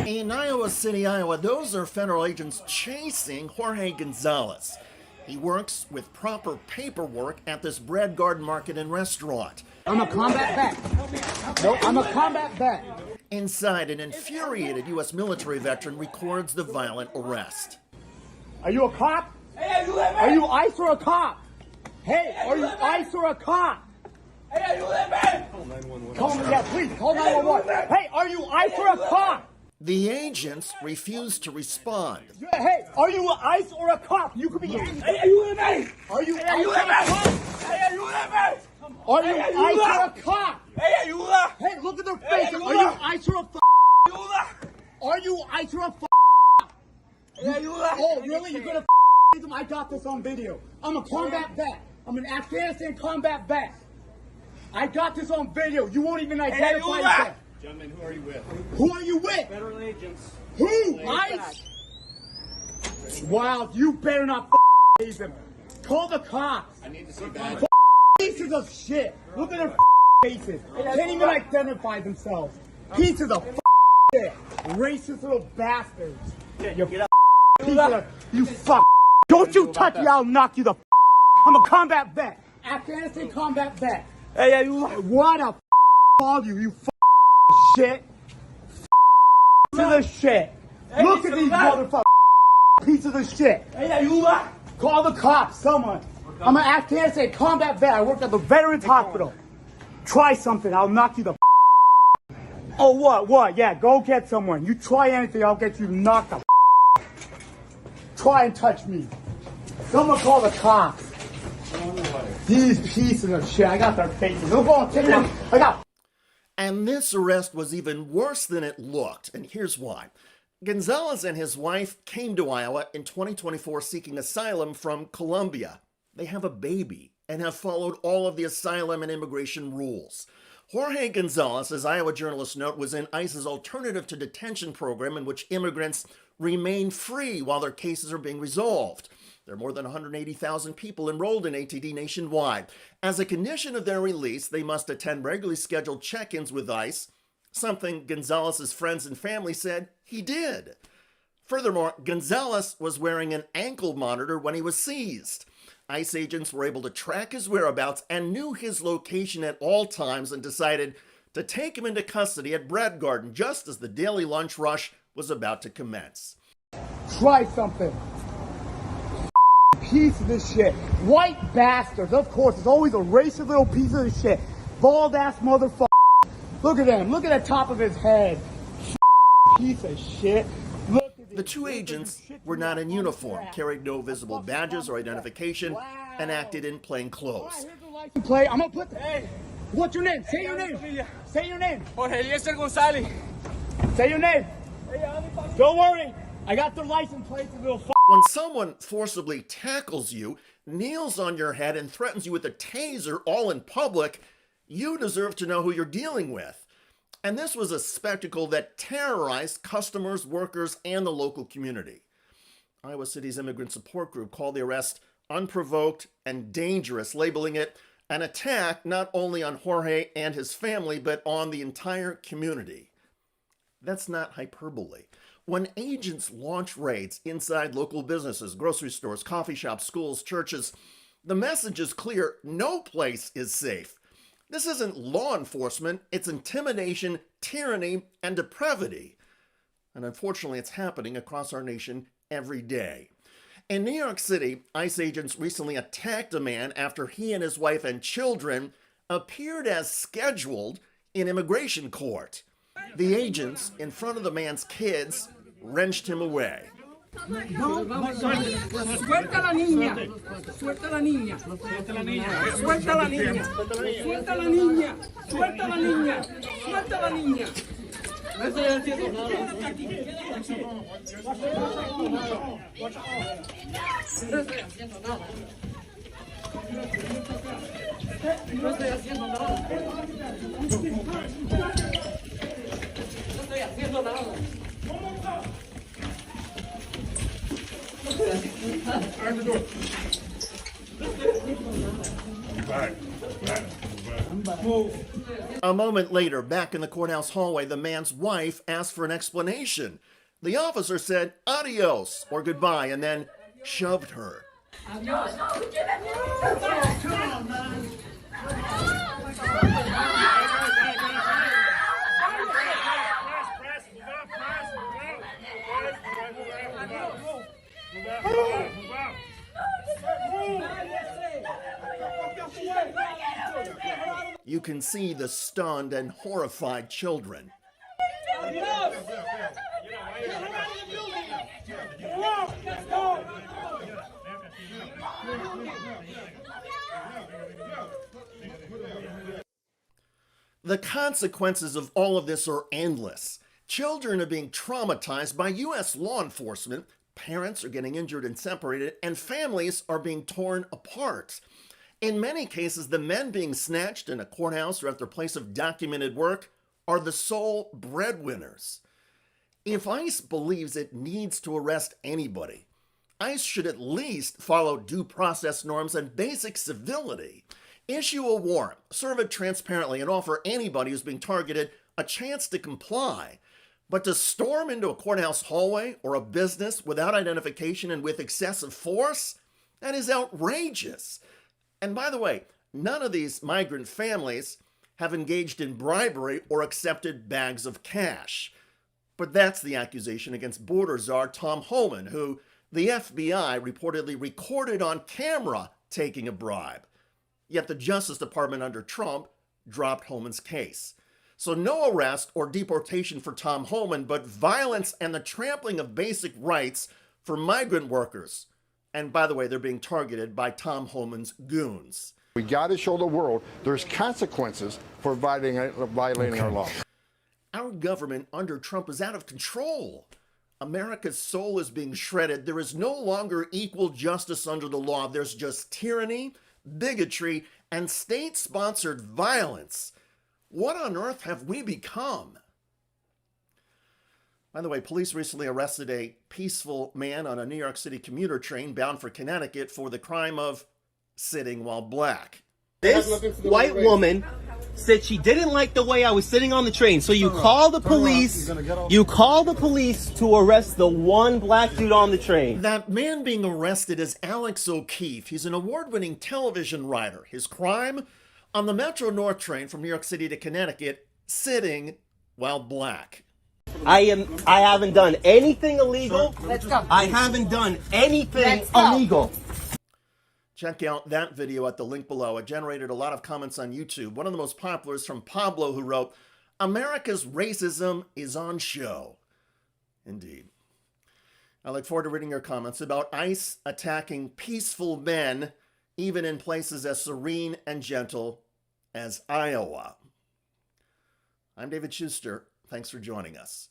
In Iowa City, Iowa, those are federal agents chasing Jorge Gonzalez. He works with proper paperwork at this bread garden market and restaurant. I'm a combat vet. No, I'm a combat vet. Inside, an infuriated U.S. military veteran records the violent arrest. Are you a cop? Are you ICE or a cop? Hey, are you ICE or a cop? Call me, yeah, please, call 911. Hey, are you ICE or a cop? The agents refuse to respond. Hey, are you ICE or a cop? You could be anything. Are you ICE or a cop? Are you ICE or a cop? Hey, look at their faces. Are you ICE or a Are you ICE or a Oh, really? You're gonna them? I got this on video. I'm a combat vet. I'm an Afghanistan combat vet. I got this on video. You won't even identify yourself. Gentlemen, who are you with? Who are you with? Federal agents. Who? ICE? Wow, you better not raise them. Call the cops. I need to see badge. Pieces of shit. Look at their faces. Can't even identify themselves. Pieces of shit. Racist little bastards. You fuck. Don't you touch me, I'll knock you the I'm a combat vet. Afghanistan combat vet. What a all you shit. To the shit. Look at these motherfuckers. Pieces of shit. Call the cops, someone. I'm an Afghanistan combat vet. I work at the Veterans Hospital. Try something, I'll knock you the Oh, what? Yeah, go get someone. You try anything, I'll get you knocked the Try and touch me. Someone call the cops. These pieces of shit. I got their faces. They'll go on TikTok. I got. And this arrest was even worse than it looked, and here's why. Gonzalez and his wife came to Iowa in 2024 seeking asylum from Colombia. They have a baby and have followed all of the asylum and immigration rules. Jorge Gonzalez, as Iowa journalists note, was in ICE's alternative to detention program in which immigrants remain free while their cases are being resolved. There are more than 180,000 people enrolled in ATD nationwide. As a condition of their release, they must attend regularly scheduled check-ins with ICE, something Gonzalez's friends and family said he did. Furthermore, Gonzalez was wearing an ankle monitor when he was seized. ICE agents were able to track his whereabouts and knew his location at all times and decided to take him into custody at Bread Garden just as the daily lunch rush was about to commence. Try something. Piece of this shit. White bastards, of course. It's always a racist little piece of this shit. Bald ass motherfucker. Look at him. Look at the top of his head. Piece of shit. The two agents were not in uniform, carried no visible badges or identification, and acted in plain clothes. Here's the license plate. I'm gonna put the... Hey. What's your name? Say your name. Say your name. Jorge Eliezer González. Say your name. Don't worry. I got the license plate, you little When someone forcibly tackles you, kneels on your head, and threatens you with a taser all in public, you deserve to know who you're dealing with. And this was a spectacle that terrorized customers, workers, and the local community. Iowa City's immigrant support group called the arrest unprovoked and dangerous, labeling it an attack not only on Jorge and his family, but on the entire community. That's not hyperbole. When agents launch raids inside local businesses, grocery stores, coffee shops, schools, churches, the message is clear: no place is safe. This isn't law enforcement, it's intimidation, tyranny, and depravity. And unfortunately, it's happening across our nation every day. In New York City, ICE agents recently attacked a man after he and his wife and children appeared as scheduled in immigration court. The agents, in front of the man's kids, wrenched him away. Suelta la niña, suelta la niña, suelta la niña, suelta la niña, suelta la niña, suelta la niña, suelta la niña. No estoy haciendo nada. No estoy haciendo nada. No estoy haciendo nada. No estoy haciendo nada. Back. A moment later, back in the courthouse hallway, the man's wife asked for an explanation. The officer said adios or goodbye and then shoved her. You can see the stunned and horrified children. The consequences of all of this are endless. Children are being traumatized by U.S. law enforcement, parents are getting injured and separated, and families are being torn apart. In many cases, the men being snatched in a courthouse or at their place of documented work are the sole breadwinners. If ICE believes it needs to arrest anybody, ICE should at least follow due process norms and basic civility. Issue a warrant, serve it transparently, and offer anybody who's being targeted a chance to comply. But to storm into a courthouse hallway or a business without identification and with excessive force, that is outrageous. And by the way, none of these migrant families have engaged in bribery or accepted bags of cash. But that's the accusation against border czar Tom Homan, who the FBI reportedly recorded on camera taking a bribe. Yet the Justice Department under Trump dropped Homan's case. So no arrest or deportation for Tom Homan, but violence and the trampling of basic rights for migrant workers. And by the way, they're being targeted by Tom Homan's goons. We got to show the world there's consequences for violating our law. Our government under Trump is out of control. America's soul is being shredded. There is no longer equal justice under the law. There's just tyranny, bigotry, and state-sponsored violence. What on earth have we become? By the way, police recently arrested a peaceful man on a New York City commuter train bound for Connecticut for the crime of sitting while black. This white woman said she didn't like the way I was sitting on the train. So you call the police. You call the police to arrest the one black dude on the train. That man being arrested is Alex O'Keefe. He's an award-winning television writer. His crime? On the Metro North train from New York City to Connecticut, sitting while black. I haven't done anything illegal. Let's go. I haven't done anything Let's go. illegal. Check out that video at the link below. It generated a lot of comments on YouTube. One of the most popular is from Pablo, who wrote, "America's racism is on show." Indeed. I look forward to reading your comments about ICE attacking peaceful men, even in places as serene and gentle as Iowa. I'm David Shuster. Thanks for joining us.